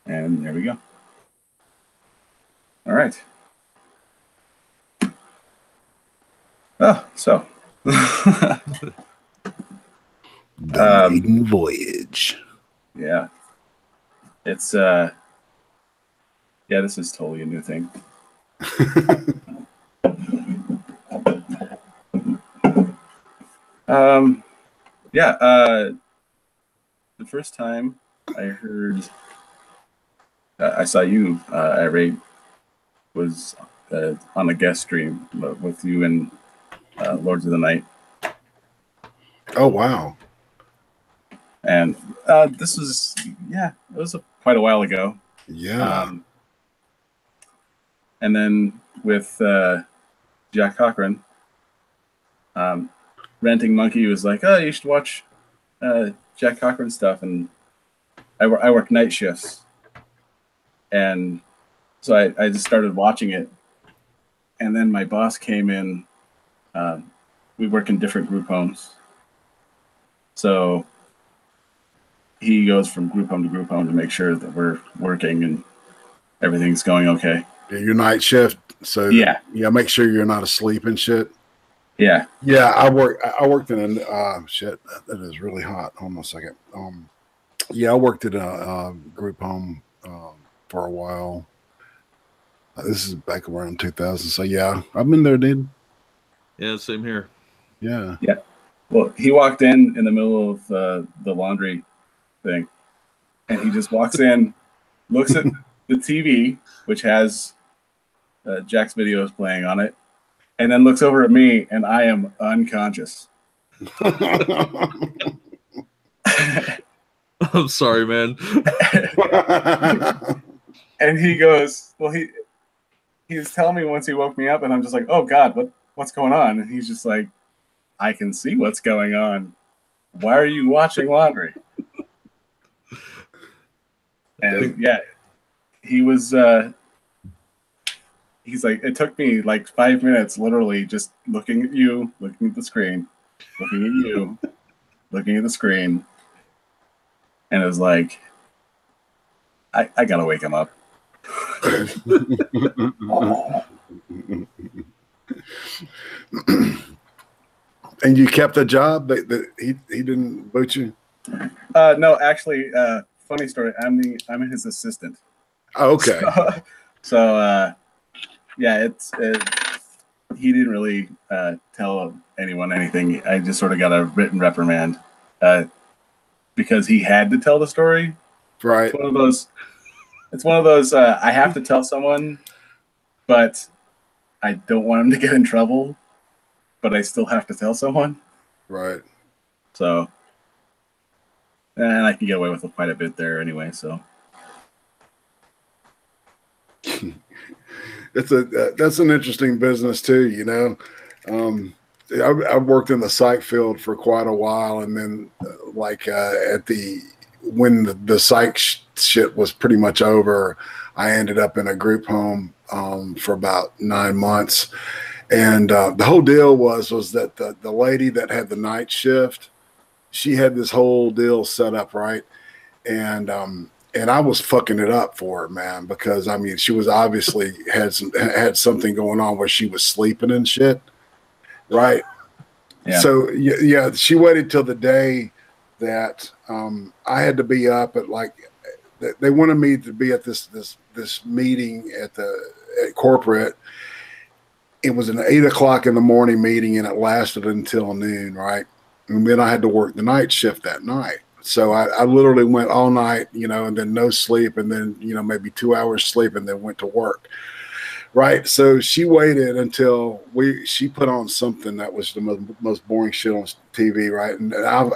And there we go. All right. Oh, so. The maiden voyage. Yeah. It's, yeah, this is totally a new thing. Yeah, the first time I heard, I saw you at Raid was on a guest stream with you and Lords of the Night. Oh, wow. And this was, yeah, it was quite a while ago. Yeah. And then with Jack Cochran, Ranting Monkey was like, oh, you should watch Jack Cochran stuff. And I work night shifts. And so I just started watching it. And then my boss came in. We work in different group homes. So he goes from group home to make sure that we're working and everything's going okay. Your night shift. So yeah, make sure you're not asleep and shit. Yeah. Yeah, I worked in a shit. That is really hot. Hold on a second. Yeah, I worked at a group home for a while. This is back around 2000. So yeah, I've been there, dude. Yeah, same here. Yeah. Yeah. Well, he walked in the middle of the laundry thing, and he just walks in, looks at the TV, which has Jack's videos playing on it, and then looks over at me, and I am unconscious. I'm sorry, man. And he goes, well, he was telling me once he woke me up, and I'm just like, oh God, what's going on? And he's just like, I can see what's going on. Why are you watching laundry? And yeah, he was, he's like, it took me like 5 minutes, literally just looking at you, looking at the screen, looking at you, looking at the screen. And it was like, I gotta wake him up. And you kept the job? He didn't boot you? No, actually, funny story. I'm his assistant. Oh, okay. So yeah, he didn't really tell anyone anything. I just sort of got a written reprimand because he had to tell the story. Right. It's one of those. I have to tell someone, but I don't want him to get in trouble. But I still have to tell someone. Right. So, and I can get away with quite a bit there anyway. So. That's an interesting business too, you know. I've worked in the psych field for quite a while, and then when the psych shit was pretty much over, I ended up in a group home for about 9 months, and the whole deal was that the lady that had the night shift, she had this whole deal set up, right, and I was fucking it up for her, man, because I mean, she was obviously had something going on where she was sleeping and shit, right? Yeah. So yeah, she waited till the day that I had to be up at they wanted me to be at this meeting at corporate. It was an 8 o'clock in the morning meeting, and it lasted until noon, right? And then I had to work the night shift that night. So I literally went all night, you know, and then no sleep, and then, you know, maybe 2 hours sleep, and then went to work. Right. So she waited until she put on something that was the most boring shit on TV. Right. And I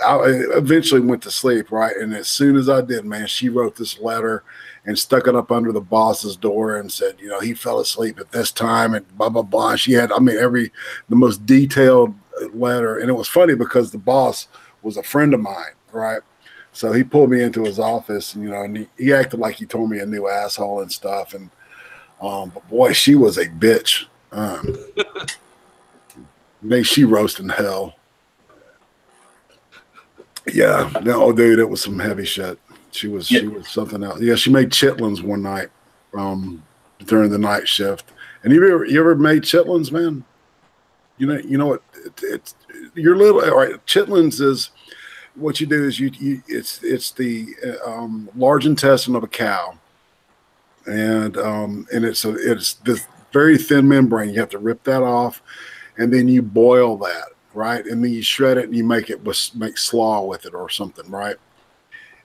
eventually went to sleep. Right. And as soon as I did, man, she wrote this letter and stuck it up under the boss's door and said, you know, he fell asleep at this time and blah, blah, blah. She had, I mean, the most detailed letter. And it was funny because the boss was a friend of mine. Right. So he pulled me into his office, and, you know, and he acted like he told me a new asshole and stuff. And, but boy, she was a bitch. May she roast in hell. Yeah, no, dude, it was some heavy shit. She was Yeah. she was something else. Yeah, she made chitlins one night during the night shift. And you ever made chitlins, man? You know what? It's you're little. All right, chitlins is what you do is it's the large intestine of a cow, and it's this very thin membrane. You have to rip that off, and then you boil that, right? And then you shred it and you make slaw with it or something, right?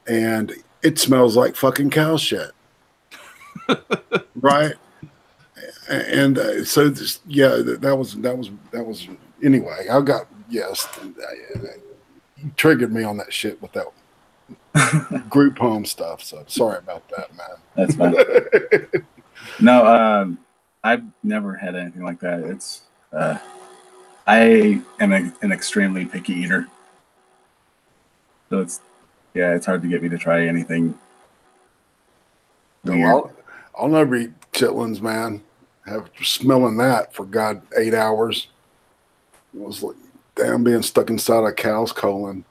And it smells like fucking cow shit, right? And so that was anyway. I got yes, you triggered me on that shit with that group home stuff. So sorry about that, man. That's fine. No, I've never had anything like that. It's I am an extremely picky eater, so it's hard to get me to try anything weird. No, I'll never eat chitlins, man. Have smelling that for God 8 hours. It was like damn being stuck inside a cow's colon.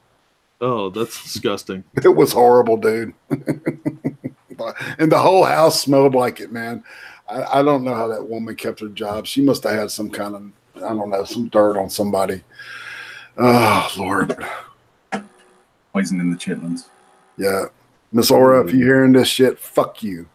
Oh, that's disgusting. It was horrible, dude. And the whole house smelled like it, man. I don't know how that woman kept her job. She must have had some kind of, I don't know, some dirt on somebody. Oh, Lord. Poison in the chitlins. Yeah. Miss Aura, if you're hearing this shit, fuck you.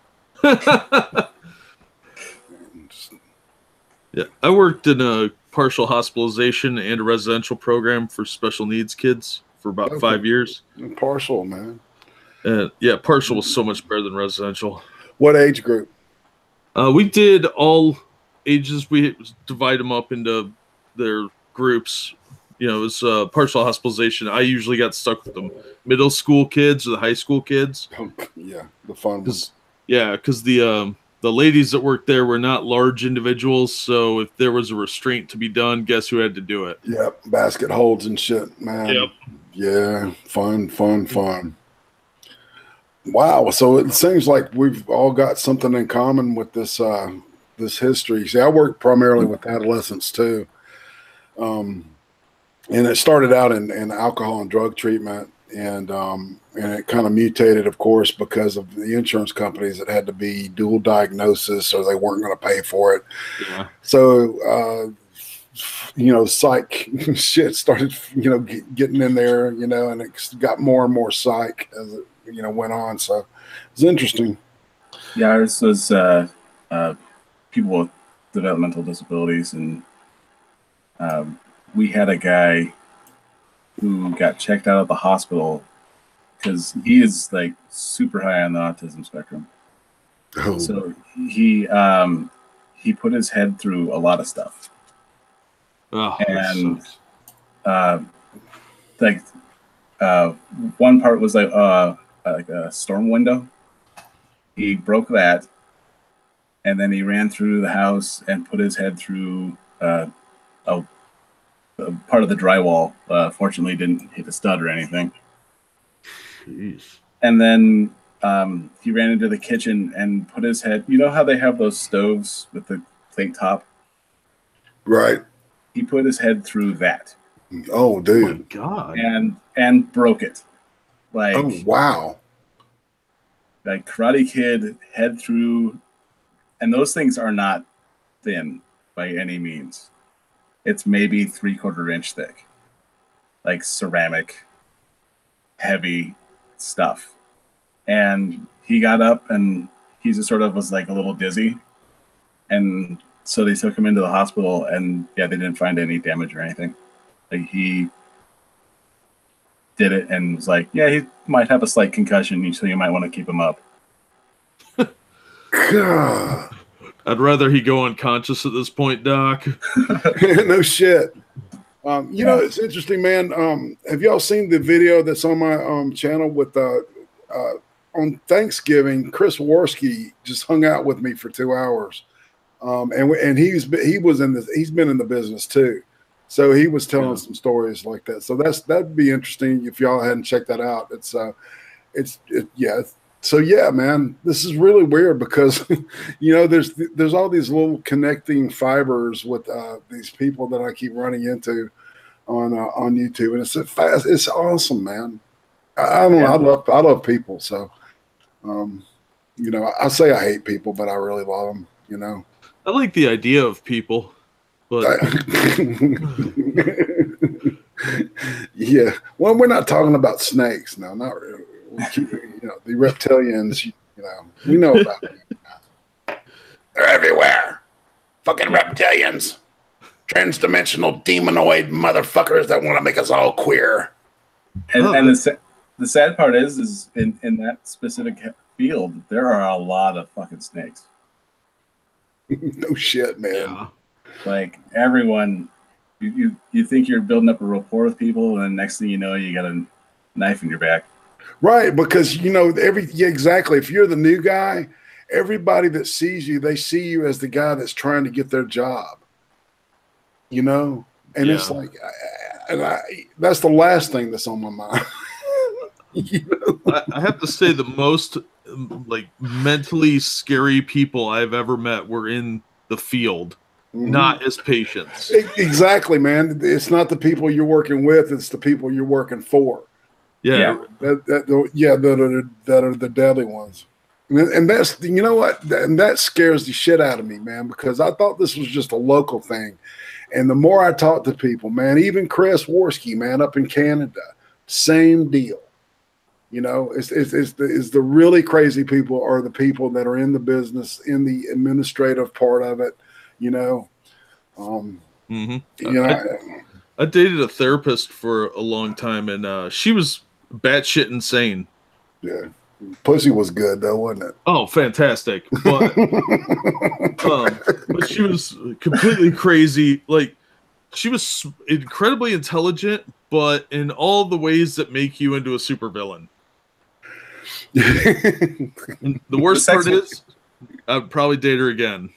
Yeah, I worked in a partial hospitalization and a residential program for special needs kids for about 5 years. Partial, man. And yeah, partial was so much better than residential. What age group? We did all ages. We divide them up into their groups. You know, it was partial hospitalization. I usually got stuck with the middle school kids or the high school kids. Yeah, the fun ones. Yeah, because the ladies that worked there were not large individuals, so if there was a restraint to be done, guess who had to do it? Yep, basket holds and shit, man. Yep. Yeah, fun. Wow, so it seems like we've all got something in common with this this history. See, I work primarily with adolescents too, and it started out in alcohol and drug treatment, and it kind of mutated, of course, because of the insurance companies that had to be dual diagnosis or they weren't going to pay for it. Yeah. So, psych shit started, getting in there, and it got more and more psych as it, went on. So it's interesting. Yeah, ours was people with developmental disabilities, and we had a guy who got checked out of the hospital because he is like super high on the autism spectrum. Oh. So he put his head through a lot of stuff. Oh, And one part was like a storm window. He broke that, and then he ran through the house and put his head through a part of the drywall. Fortunately, didn't hit a stud or anything. jeez. And then he ran into the kitchen and put his head. You know how they have those stoves with the plate top? Right. He put his head through that. Oh, Oh my dude. God. And broke it. Like, Oh, wow. like Karate Kid, head through, and those things are not thin by any means. It's maybe 3/4 inch thick, like ceramic, heavy stuff. And he got up and he just sort of was like a little dizzy. And so they took him into the hospital, and yeah, they didn't find any damage or anything. Like, he did it and was like, yeah, he might have a slight concussion, so you might want to keep him up. God. I'd rather he go unconscious at this point, Doc. No shit. It's interesting, man. Have y'all seen the video that's on my channel with on Thanksgiving? Chris Worski just hung out with me for 2 hours, and he's been in the business too, so he was telling some stories like that. So that'd be interesting if y'all hadn't checked that out. So yeah, man, this is really weird because, there's all these little connecting fibers with these people that I keep running into on YouTube, and it's awesome, man. I don't know. I love people. So, you know, I say I hate people, but I really love them. You know, I like the idea of people, but yeah. Well, we're not talking about snakes. No, not really. You know, the reptilians. You know, we know about them. They're everywhere. Fucking reptilians. Transdimensional demonoid motherfuckers that want to make us all queer. And the sad part is in that specific field, there are a lot of fucking snakes. No shit, man. yeah. Like everyone, you think you're building up a rapport with people, and next thing you know, you got a knife in your back. Right, because you know exactly. If you're the new guy, everybody that sees you, they see you as the guy that's trying to get their job. You know, and it's like, that's the last thing that's on my mind. You know? I have to say the most like mentally scary people I've ever met were in the field, not as patients. Exactly, man. It's not the people you're working with; it's the people you're working for. Yeah. That are the deadly ones. And that's, you know what? And that scares the shit out of me, man, because I thought this was just a local thing. And the more I talk to people, man, even Chris Worski, man, up in Canada, same deal. You know, it's the really crazy people are the people that are in the business, in the administrative part of it, you know. You know, I dated a therapist for a long time, and she was batshit insane. Yeah. Pussy was good though, wasn't it? Oh, fantastic! But but she was completely crazy. Like, she was incredibly intelligent, but in all the ways that make you into a supervillain. And the worst part is, I'd probably date her again.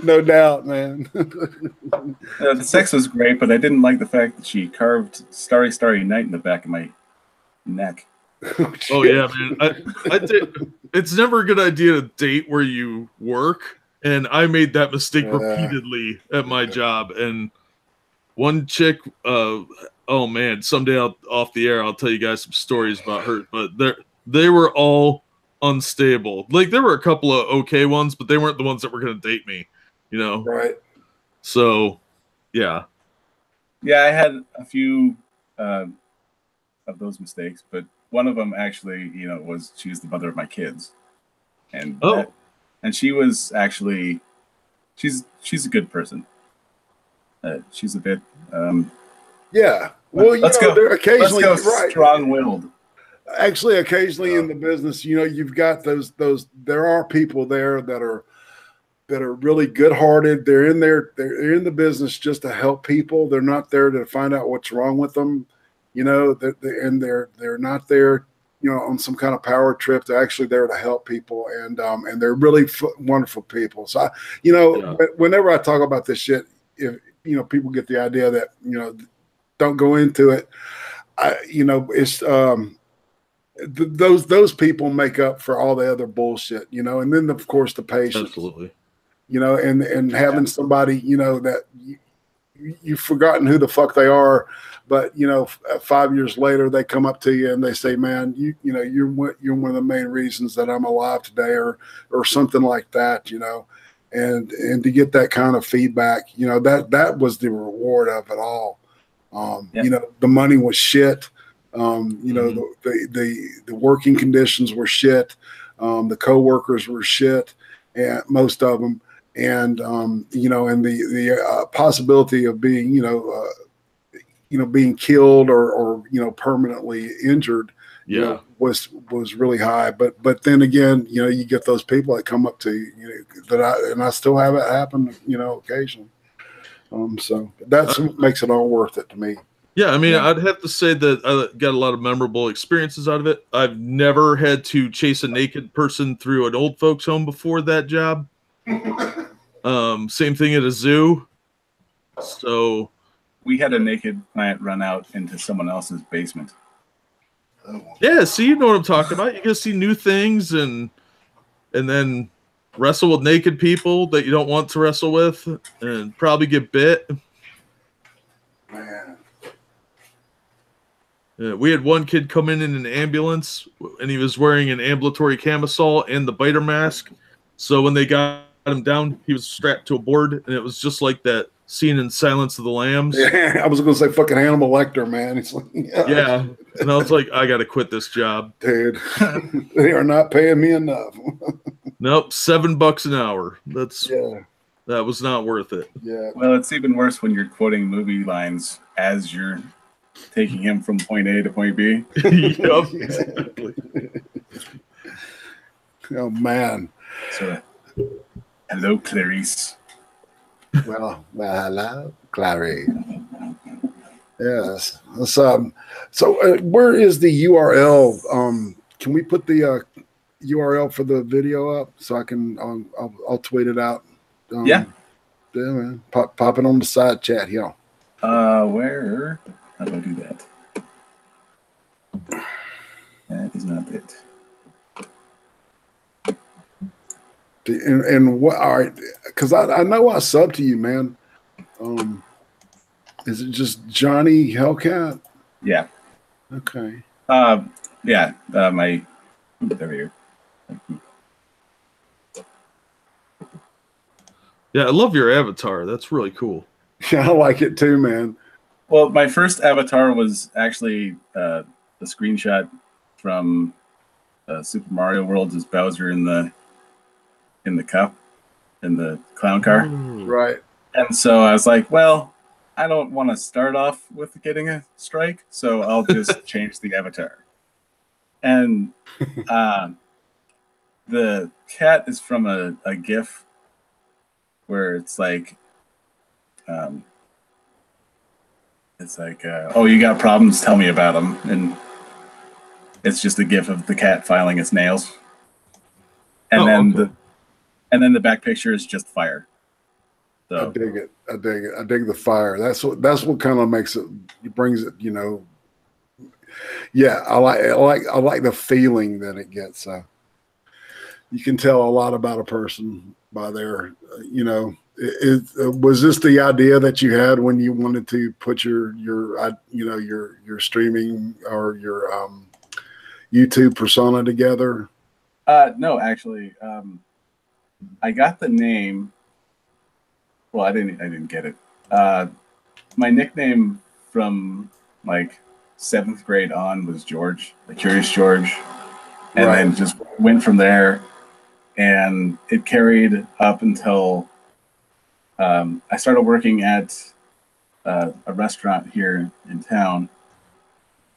No doubt, man. The sex was great, but I didn't like the fact that she carved Starry Starry Night in the back of my neck. Oh yeah, man. It's never a good idea to date where you work, and I made that mistake repeatedly at my job. And one chick, oh man, someday off the air I'll tell you guys some stories about her, but they were all unstable. Like, there were a couple of okay ones, but they weren't the ones that were going to date me, you know. Right. So yeah, I had a few of those mistakes, but one of them actually, you know, was she was the mother of my kids, and and she was actually she's a good person. She's a bit yeah. Well, let's you know, go. Occasionally, let's go right. Strong-willed. Actually, occasionally in the business, you know, you've got those. There are people there that are really good-hearted. They're in the business just to help people. They're not there to find out what's wrong with them. You know, they're not there, you know, on some kind of power trip. They're actually there to help people, and they're really wonderful people. So, whenever I talk about this shit, if you know, people get the idea that, you know, don't go into it. You know, it's those people make up for all the other bullshit, you know, and then of course the patience. Absolutely. You know, and having somebody, you know, that you've forgotten who the fuck they are. But, you know, 5 years later, they come up to you and they say, man, you know, you're one of the main reasons that I'm alive today, or something like that, you know, and to get that kind of feedback, you know, that was the reward of it all. You know, the money was shit. You know, the working conditions were shit. The coworkers were shit, and most of them. And, you know, and the possibility of being, being killed or you know, permanently injured, you know, was really high. But then again, you know, you get those people that come up to you, you know, I still have it happen, you know, occasionally. So that's what makes it all worth it to me. Yeah, I mean, I'd have to say that I got a lot of memorable experiences out of it. I've never had to chase a naked person through an old folks home before that job. Same thing at a zoo. So we had a naked client run out into someone else's basement. Yeah, see, you know what I'm talking about. You get to see new things and then wrestle with naked people that you don't want to wrestle with, and probably get bit. Man. We had one kid come in an ambulance, and he was wearing an ambulatory camisole and the biter mask. So when they got him down, he was strapped to a board, and it was just like that scene in Silence of the Lambs. Yeah, I was going to say fucking Hannibal Lecter, man. It's like, Yeah. And I was like, I got to quit this job. dude, they are not paying me enough. Nope, $7 an hour. Yeah. That was not worth it. Yeah. Well, it's even worse when you're quoting movie lines as you're taking him from point A to point B. Yep, exactly. Oh, man. So, hello, Clarice. Well, hello, Clary. Yes. So where is the URL? Can we put the URL for the video up so I can? I'll tweet it out. Yeah. Yeah, man. Pop it on the side chat here. Where? How do I do that? That is not it. And what? All right, because I know I sub to you, man. Is it just Johnny Hellcat? Yeah. Okay. Yeah. My. Over here. Yeah, I love your avatar. That's really cool. Yeah, I like it too, man. Well, my first avatar was actually the screenshot from Super Mario World as Bowser in the cup in the clown car. Right. And so I was like, well, I don't want to start off with getting a strike, so I'll just change the avatar. And the cat is from a GIF where it's like, oh, you got problems? Tell me about them. And it's just a GIF of the cat filing its nails. And then the back picture is just fire. So. I dig it. I dig the fire. That's what kind of makes it. Brings it. Yeah, I like the feeling that it gets. You can tell a lot about a person by their. Was this the idea that you had when you wanted to put your streaming or your YouTube persona together? No, actually, I got the name. Well, I didn't get it. My nickname from like 7th grade on was George, the Curious George, and then just went from there. And it carried up until I started working at a restaurant here in town,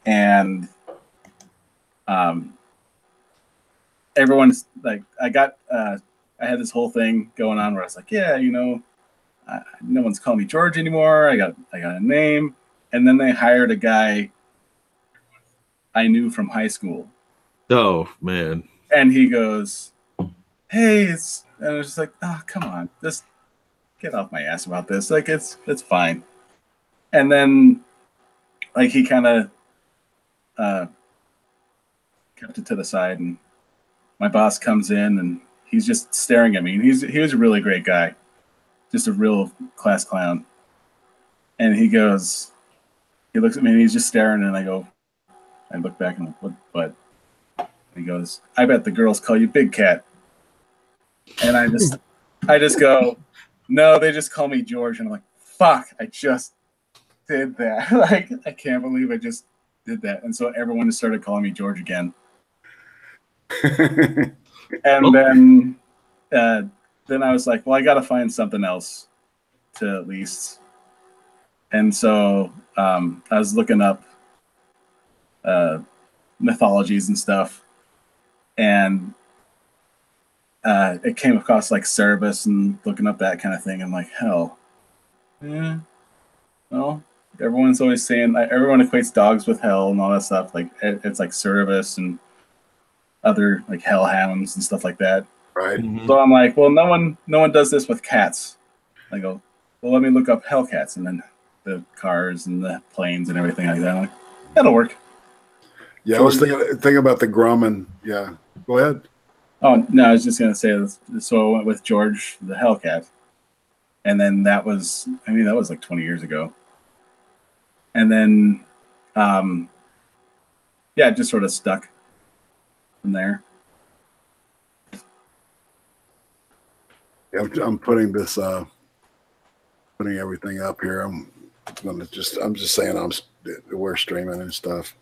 and everyone's like, I had this whole thing going on where I was like, yeah, no one's calling me George anymore. I got a name. And then they hired a guy I knew from high school. Oh, man. And he goes, hey, and I was just like, oh, come on, just get off my ass about this. Like, it's fine. And then, like, he kind of kept it to the side, and my boss comes in, and he's just staring at me. And he was a really great guy, just a real class clown. And he looks at me, and he's just staring, and I look back, and I'm like, what? And he goes, I bet the girls call you Big Cat. And I just go, no, they just call me George. And I'm like, fuck, I just did that. Like, I can't believe I just did that. And so everyone just started calling me George again. And then I was like, well, I got to find something else to at least. And so I was looking up mythologies and stuff. And it came across like Cerberus and looking up that kind of thing. I'm like, hell. Yeah. Well, everyone's always saying, everyone equates dogs with hell and all that stuff. Like, it's like Cerberus and other like hellhounds and stuff like that. Right. Mm-hmm. So I'm like, well, no one does this with cats. I go, well, let me look up Hellcats, and then the cars and the planes and everything like that. I'm like, that'll work. Yeah, I was thinking about the Grumman. Yeah, go ahead. Oh no, I was just gonna say this. So I went with George the Hellcat, and then that was like 20 years ago. And then yeah, it just sort of stuck from there. I'm putting this, putting everything up here. I'm just saying we're streaming and stuff.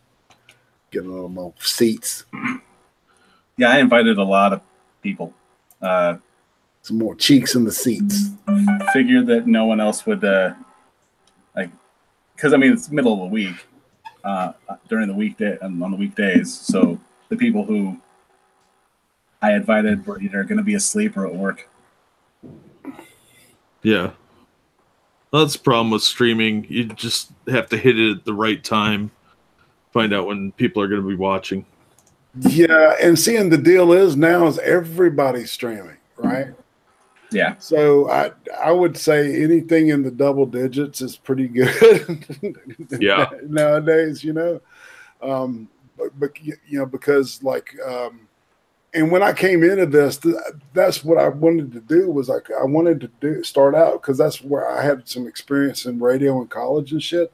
Getting a little more seats. Yeah, I invited a lot of people. Some more cheeks in the seats. Figured that no one else would like, because I mean it's middle of the week, during the weekday and on the weekdays. So the people who I invited were either going to be asleep or at work. Yeah. Well, that's the problem with streaming. You just have to hit it at the right time. Find out when people are going to be watching. Yeah, and seeing the deal is now is everybody's streaming, right? Yeah. So I would say anything in the double digits is pretty good. Yeah. Nowadays, but because like, and when I came into this, that's what I wanted to do was like I wanted to start out because that's where I had some experience in radio in college and shit.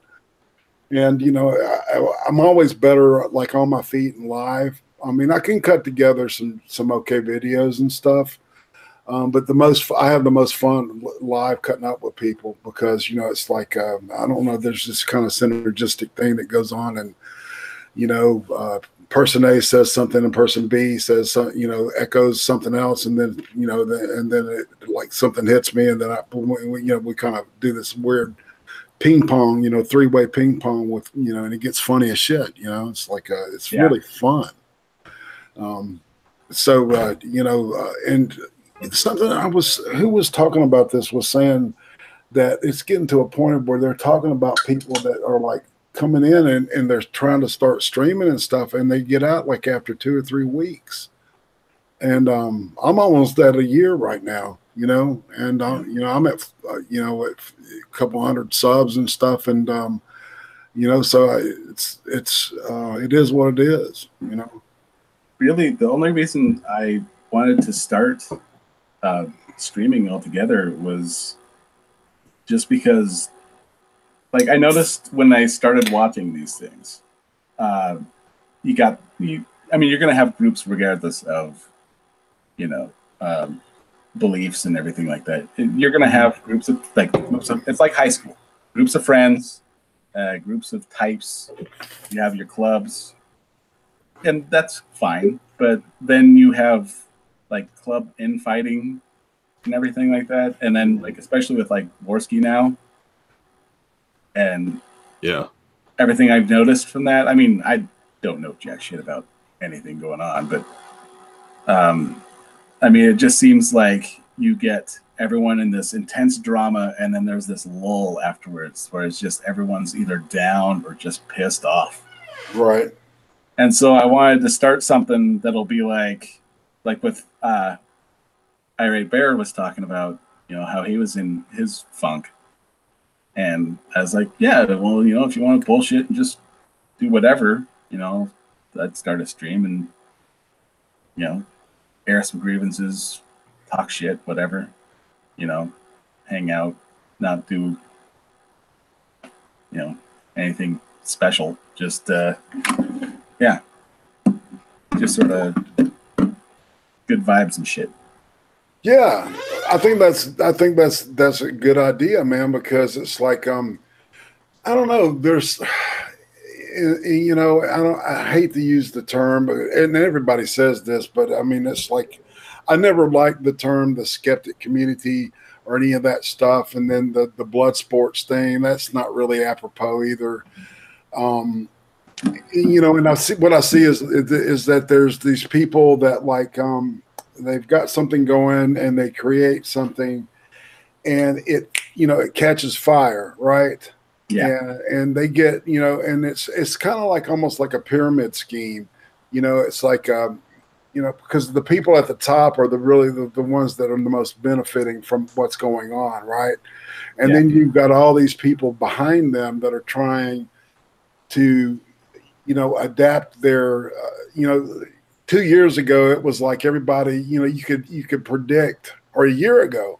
And I'm always better like on my feet and live. I mean, I can cut together some okay videos and stuff, but I have the most fun live cutting up with people because it's like I don't know. There's this kind of synergistic thing that goes on, and person A says something and person B says echoes something else, and then it, like something hits me, and then we kind of do this weird ping pong, three-way ping pong with and it gets funny as shit. It's like it's really fun. And something who was talking about this was saying that it's getting to a point where they're talking about people that are like coming in and they're trying to start streaming and stuff, and they get out like after 2 or 3 weeks. And I'm almost at a year right now, and I'm at a couple hundred subs and stuff, and so it is what it is, Really, the only reason I wanted to start streaming altogether was just because, like, I noticed when I started watching these things, you're going to have groups regardless of, beliefs and everything like that. You're going to have groups of, it's like high school, groups of friends, groups of types. You have your clubs, and that's fine. But then you have like club infighting and everything like that. And then like, especially with like Warski now and everything I've noticed from that. I mean, I don't know jack shit about anything going on, but it just seems like you get everyone in this intense drama, and then there's this lull afterwards where it's just everyone's either down or just pissed off. Right. And so I wanted to start something that'll be like with Irate Bear was talking about, how he was in his funk. And I was like, yeah, well, if you want to bullshit and just do whatever, I'd start a stream and, air some grievances, talk shit, whatever, hang out, not do, anything special. Just, just sort of good vibes and shit. Yeah, I think that's a good idea, man, because it's like, I don't know, there's, I hate to use the term, and everybody says this, but I mean, it's like, I never liked the term, the skeptic community or any of that stuff. And then the blood sports thing, that's not really apropos either. And I see what I see is that there's these people that like, they've got something going and they create something and it catches fire. Right. Yeah. And they get, and it's kind of like almost like a pyramid scheme, it's like, because the people at the top are the ones that are the most benefiting from what's going on. Right. And then you've got all these people behind them that are trying to, adapt their, 2 years ago, it was like everybody, you could predict, or a year ago,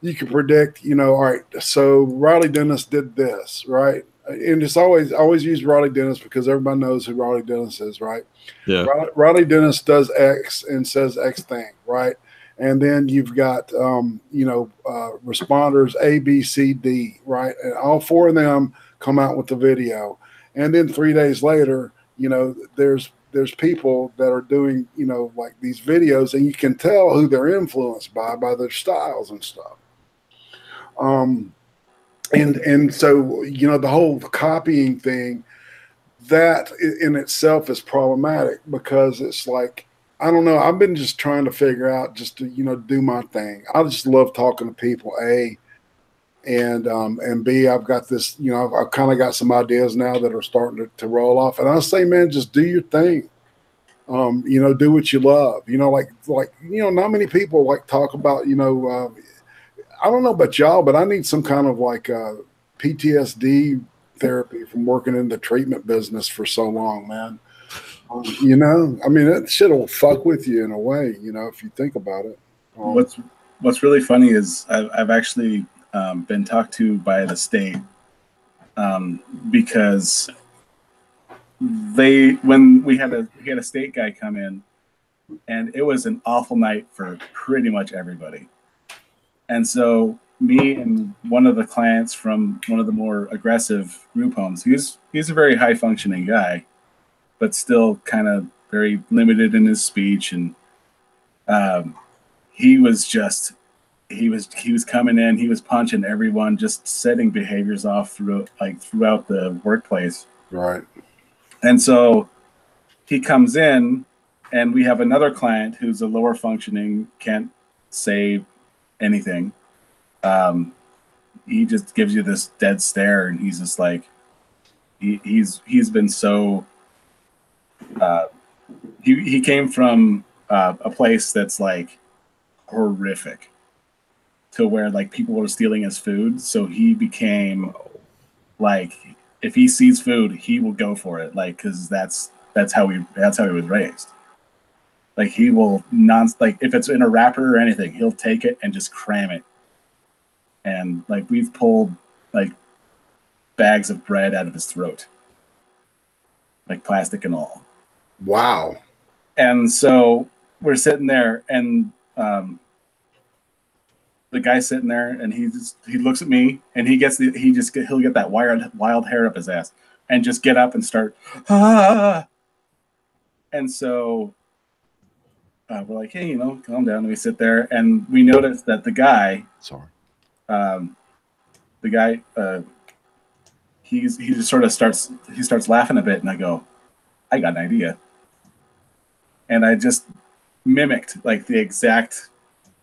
you could predict, all right, so Riley Dennis did this, right? and it's always use Raleigh Dennis because everybody knows who Raleigh Dennis is, right? Yeah. Raleigh Dennis does X and says X thing, right? And then you've got responders A, B, C, D, right? And all four of them come out with the video, and then 3 days later, there's people that are doing like these videos, and you can tell who they're influenced by their styles and stuff. And so the whole copying thing, that in itself is problematic because it's like, I don't know. I've been just trying to figure out just to do my thing. I just love talking to people. A, and B, I've got this. I've kind of got some ideas now that are starting to roll off. And I say, man, just do your thing. Do what you love. Not many people like talk about. I don't know about y'all, but I need some kind of like PTSD therapy from working in the treatment business for so long, man. That shit will fuck with you in a way, if you think about it. What's really funny is I've actually been talked to by the state because when we had a state guy come in, and it was an awful night for pretty much everybody. And so me and one of the clients from one of the more aggressive group homes, he's a very high functioning guy, but still kind of very limited in his speech. And he was coming in, he was punching everyone, just setting behaviors off throughout the workplace. Right. And so he comes in, and we have another client who's a lower functioning, can't say anything. He just gives you this dead stare, and he's just like, he's been so he came from a place that's like horrific, to where like people were stealing his food, so he became like, if he sees food, he will go for it, like, because that's how he was raised. Like, he will like, if it's in a wrapper or anything, he'll take it and just cram it. And like, we've pulled like bags of bread out of his throat, like plastic and all. Wow. And so we're sitting there, and the guy's sitting there, and he looks at me, and he'll get that wild hair up his ass and just get up and start, ah. And so we're like, hey, calm down. And we sit there, and we notice that the guy, he just sort of starts laughing a bit, and I go, I got an idea. And I just mimicked like the exact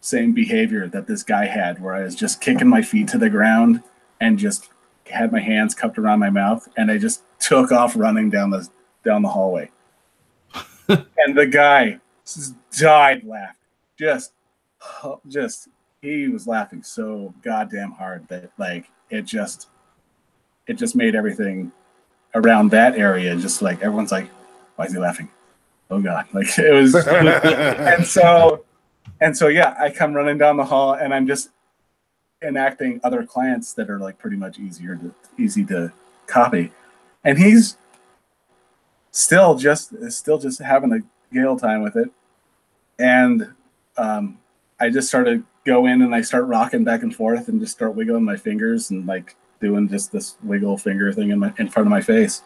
same behavior that this guy had, where I was just kicking my feet to the ground and just had my hands cupped around my mouth, and I just took off running down the hallway. And the guy just died laughing. Just he was laughing so goddamn hard that like it just made everything around that area just like, everyone's like, why is he laughing? Oh God. Like, it was and so yeah, I come running down the hall, and I'm just enacting other clients that are like pretty much easy to copy. And he's still just having a gale time with it. And I just started go in, and I start rocking back and forth, and just start wiggling my fingers, and like doing just this wiggle finger thing in front of my face,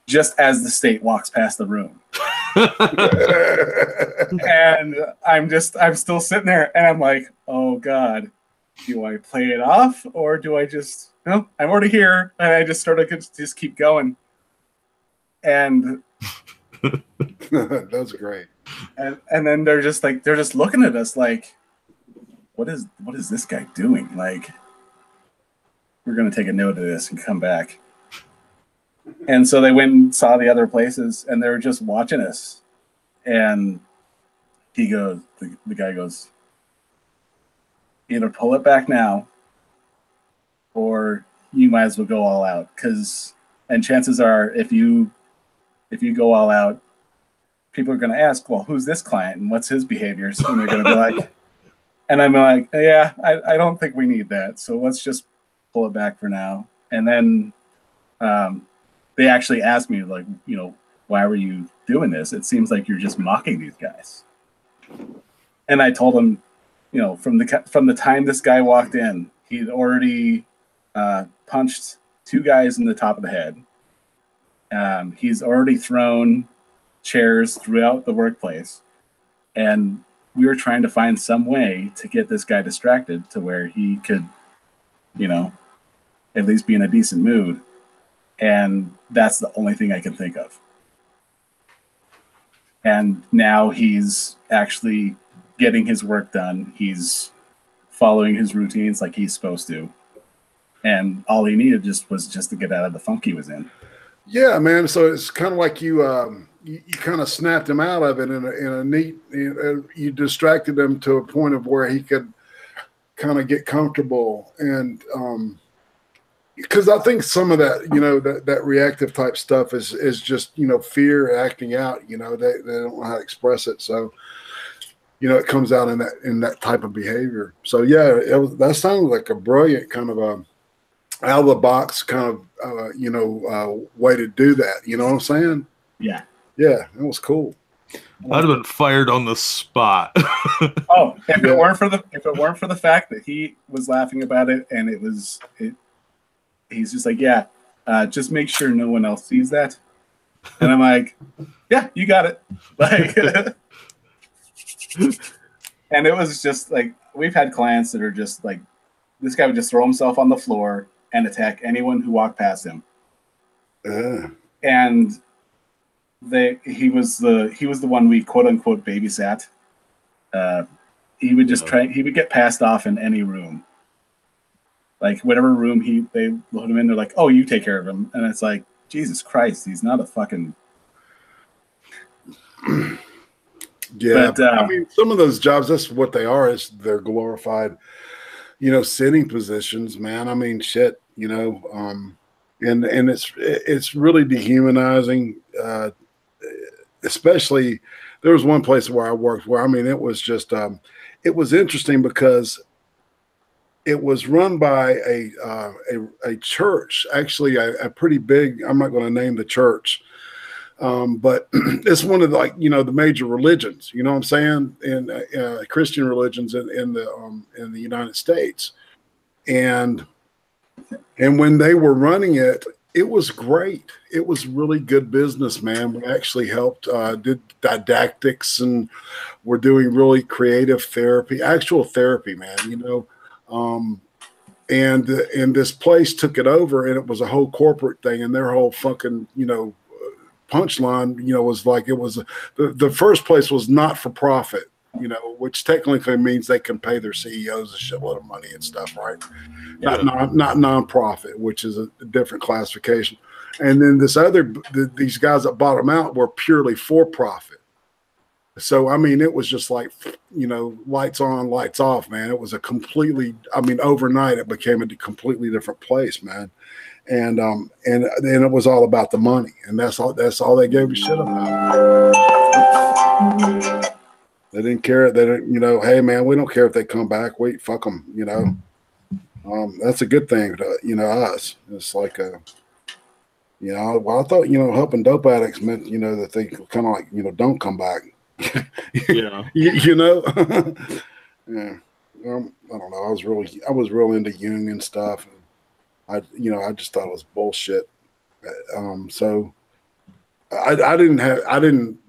just as the state walks past the room. And I'm still sitting there, and I'm like, oh God, do I play it off, or do I just, no, I'm already here, and I just sort of just keep going. And that's great. And then they're just looking at us like, what is this guy doing? Like, we're gonna take a note of this and come back. And so they went and saw the other places, and they were just watching us. And he goes, the guy goes, either pull it back now, or you might as well go all out. And chances are, if you go all out, people are going to ask, well, who's this client and what's his behaviors? And they're going to be like, and I'm like, yeah, I don't think we need that. So let's just pull it back for now. And then they actually asked me, like, why were you doing this? It seems like you're just mocking these guys. And I told them, from the time this guy walked in, he'd already punched 2 guys in the top of the head. He's already thrown chairs throughout the workplace. And we were trying to find some way to get this guy distracted to where he could, at least be in a decent mood. And that's the only thing I can think of. And now he's actually getting his work done. He's following his routines like he's supposed to. And all he needed was to get out of the funk he was in. Yeah, man. So it's kind of like you kind of snapped him out of it in a neat. You distracted him to a point of where he could kind of get comfortable, and because I think some of that that reactive type stuff is just fear acting out. They don't know how to express it, so it comes out in that type of behavior. So yeah, that sounded like a brilliant kind of a out of the box kind of way to do that. You know what I'm saying? Yeah. Yeah, it was cool. I'd have been fired on the spot. Oh, if it weren't for the fact that he was laughing about it, and he's just like, yeah, just make sure no one else sees that. And I'm like, yeah, you got it. Like, and it was just like, we've had clients that are just like, this guy would just throw himself on the floor and attack anyone who walked past him. And he was the one we quote unquote babysat. He would just he would get passed off in any room. Like whatever room they put him in, they're like, oh, you take care of him. And it's like, Jesus Christ, he's not a fucking yeah. But, I mean, some of those jobs, that's what they are, is they're glorified, sitting positions, man. I mean, shit, and it's really dehumanizing. Especially, there was one place where I worked where, I mean, it was just, it was interesting because it was run by a church, actually a pretty big, I'm not going to name the church, but it's one of the, the major religions, you know what I'm saying? In Christian religions in the United States. And when they were running it, it was great. It was really good business, man. We actually helped, did didactics, and we're doing really creative therapy, actual therapy, man, and this place took it over, and it was a whole corporate thing, and their whole fucking, punchline, was like, it was the first place was not for profit, which technically means they can pay their CEOs a shitload of money and stuff, right? Yeah. Not nonprofit, which is a different classification. And then these guys that bought them out were purely for profit. So, I mean, it was just like, lights on, lights off, man. It was overnight it became a completely different place, man. And it was all about the money, and that's all they gave a shit about. They didn't care. They didn't, hey man, we don't care if they come back. Wait, fuck them. That's a good thing to, us. It's like well, I thought, helping dope addicts meant, that they kind of like, don't come back. Yeah. Yeah. I don't know. I was real into Jung and stuff. And I just thought it was bullshit. So I didn't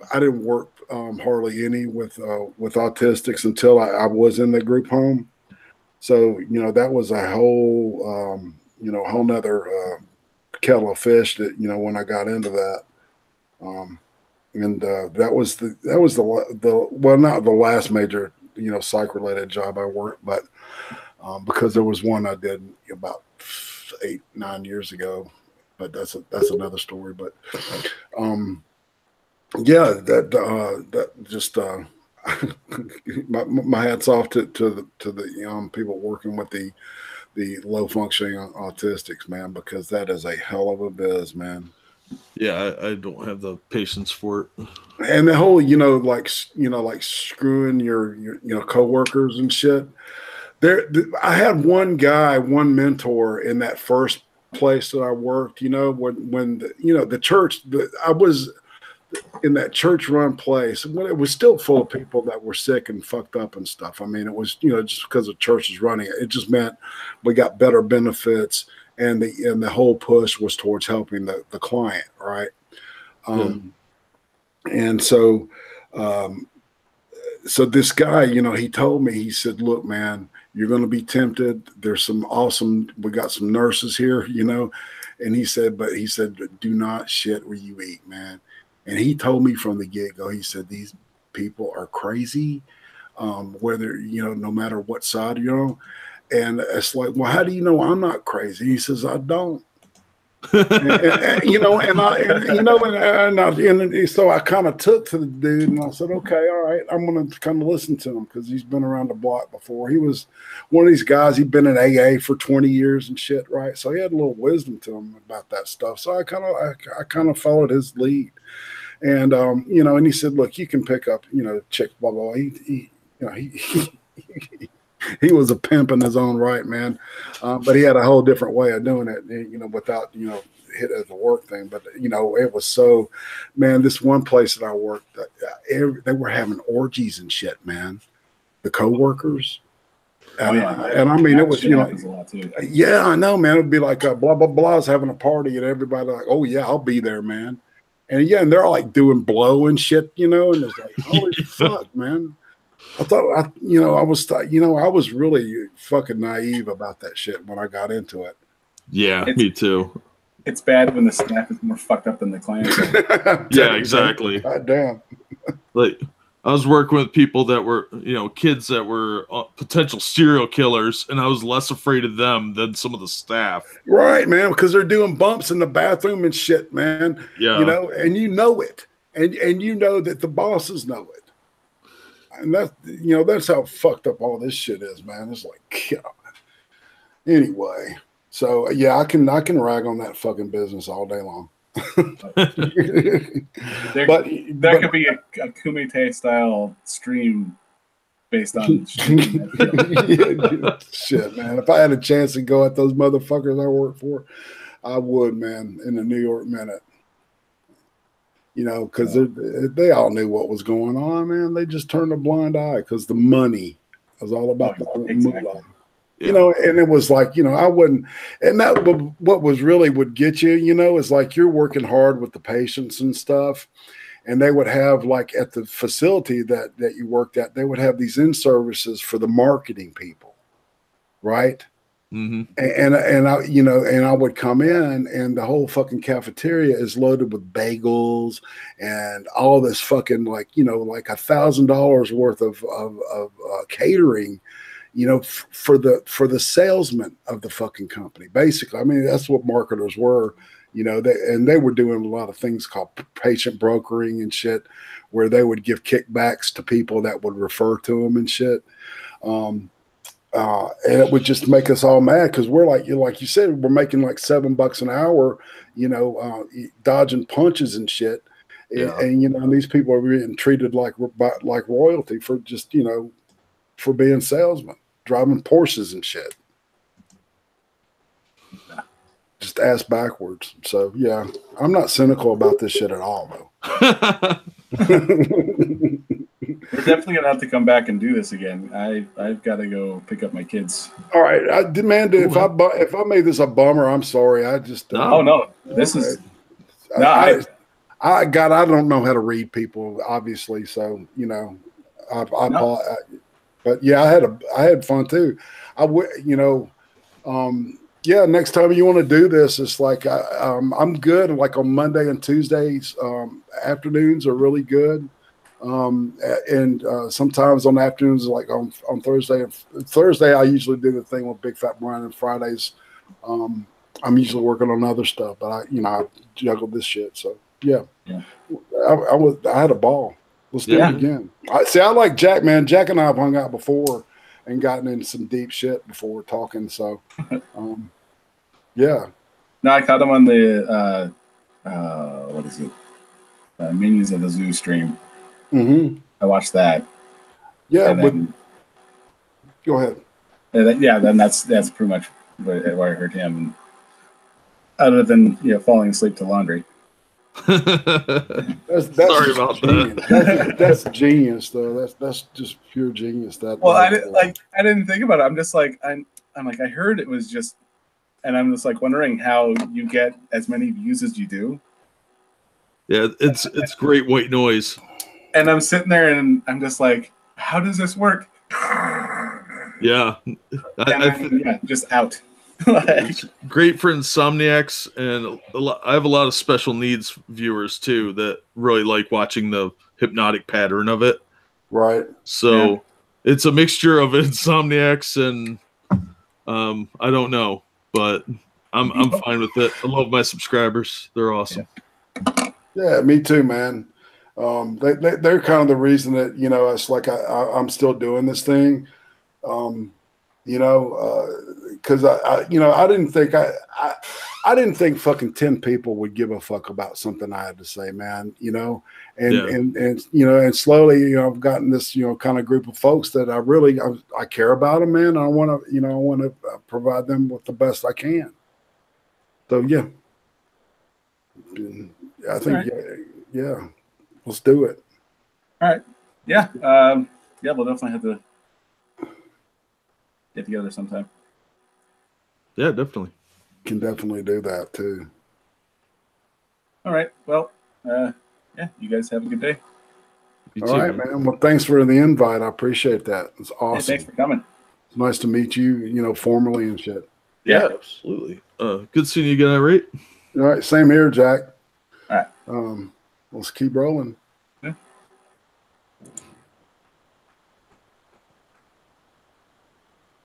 work hardly any with autistics until I was in the group home. So, that was a whole, whole nother kettle of fish that, when I got into that. That was the well, not the last major, psych related job I worked, but because there was one I did about 8-9 years ago, but that's another story. But yeah, that just my hats off to the people working with the low functioning autistics, man, because that is a hell of a biz, man. Yeah, I don't have the patience for it. And the whole, like screwing your coworkers and shit. I had one mentor in that first place that I worked, the church, I was in that church run place, when it was still full of people that were sick and fucked up and stuff. I mean, it was, just because the church is running it, it just meant we got better benefits, and the whole push was towards helping the client. Right. And so, so this guy, he told me, he said, look, man, you're going to be tempted. There's we got some nurses here, and he said, do not shit where you eat, man. And he told me from the get-go, he said, these people are crazy, whether, no matter what side you're on. And it's like, well, how do you know I'm not crazy? He says, I don't. So I kind of took to the dude, and I said, okay, all right, I'm going to kind of listen to him, because he's been around the block before. He was one of these guys, he'd been in AA for 20 years and shit, right? So he had a little wisdom to him about that stuff. So I kind of followed his lead. And, and he said, look, you can pick up, chick, blah, blah, blah. He was a pimp in his own right, man. But he had a whole different way of doing it, without, hit as a work thing. But, it was so, man, this one place that I worked, they were having orgies and shit, man. The coworkers. And I mean, it was, yeah, I know, man. It would be like blah, blah, blah's having a party, and everybody like, oh, yeah, I'll be there, man. And yeah, and they're like doing blow and shit, and it's like, holy fuck, man. I thought, I was really fucking naive about that shit when I got into it. Yeah, me too. It's bad when the staff is more fucked up than the client. Yeah, exactly. God damn. Like, I was working with people that were, kids that were potential serial killers, and I was less afraid of them than some of the staff. Right, man, because they're doing bumps in the bathroom and shit, man. Yeah. And it. And you know that the bosses know it. And that's how fucked up all this shit is, man. It's like, God. Anyway, so yeah, I can rag on that fucking business all day long. There could be a Kumite style stream based on shit, man. If I had a chance to go at those motherfuckers I work for, I would, man, in the New York Minute. Because they all knew what was going on, man. They just turned a blind eye because the money was all about the moolah. Yeah. And it was like, I wouldn't, and that what was really would get you, is like you're working hard with the patients and stuff, and they would have, like, at the facility that you worked at, they would have these in-services for the marketing people, right? Mm-hmm. And I would come in, and the whole fucking cafeteria is loaded with bagels and all this fucking, like $1,000 worth of catering, for the salesman of the fucking company. Basically, I mean, that's what marketers were, they were doing a lot of things called patient brokering and shit, where they would give kickbacks to people that would refer to them and shit. And it would just make us all mad, because we're like you said, we're making like $7 an hour, dodging punches and shit. Yeah. And these people are being treated like royalty for just, for being salesmen, driving Porsches and shit. Just ass backwards. So yeah, I'm not cynical about this shit at all, though. We're definitely gonna have to come back and do this again. I've got to go pick up my kids. All right, I demand if I made this a bummer, I'm sorry. I just oh no, this is no. I don't know how to read people, obviously. So but yeah, I had fun too. Yeah, next time you want to do this, it's like I'm good. Like on Monday and Tuesdays, afternoons are really good. And sometimes on afternoons, like on Thursday. Thursday, I usually do the thing with Big Fat Brian, and Fridays, I'm usually working on other stuff. But I juggled this shit. So yeah. I had a ball. Let's do it again. I like Jack, man. Jack and I have hung out before and gotten into some deep shit before we're talking. So, yeah. No, I caught him on the what is it? Minions of the Zoo stream. Mm-hmm. I watched that. Yeah, go ahead. Then that's pretty much where I heard him. other than falling asleep to laundry. That's Sorry just about genius. that. That's genius, though. That's just pure genius. Well, I didn't think about it. I'm just like I'm like I heard it was just, and I'm just like wondering how you get as many views as you do. Yeah, it's great white noise. And I'm sitting there and I'm just like, how does this work? Yeah, just out. it's great for insomniacs, and I have a lot of special needs viewers too that really like watching the hypnotic pattern of it. Right. So it's a mixture of insomniacs and I don't know, but I'm fine with it. I love my subscribers; they're awesome. Yeah, me too, man. They're kind of the reason that it's like I'm still doing this thing. Because I didn't think I didn't think fucking 10 people would give a fuck about something I had to say, man. And slowly, I've gotten this, kind of group of folks that I care about them, man. I want to, provide them with the best I can. So yeah, I think yeah, let's do it. All right, yeah, we'll definitely have to get together sometime. Yeah, definitely. Can definitely do that too. All right. Well, you guys have a good day. You All too, right, man. Well, thanks for the invite. I appreciate that. It's awesome. Hey, thanks for coming. It's nice to meet you, formally and shit. Yeah, absolutely. Good seeing you again, right? All right. Same here, Jack. All right. Let's keep rolling.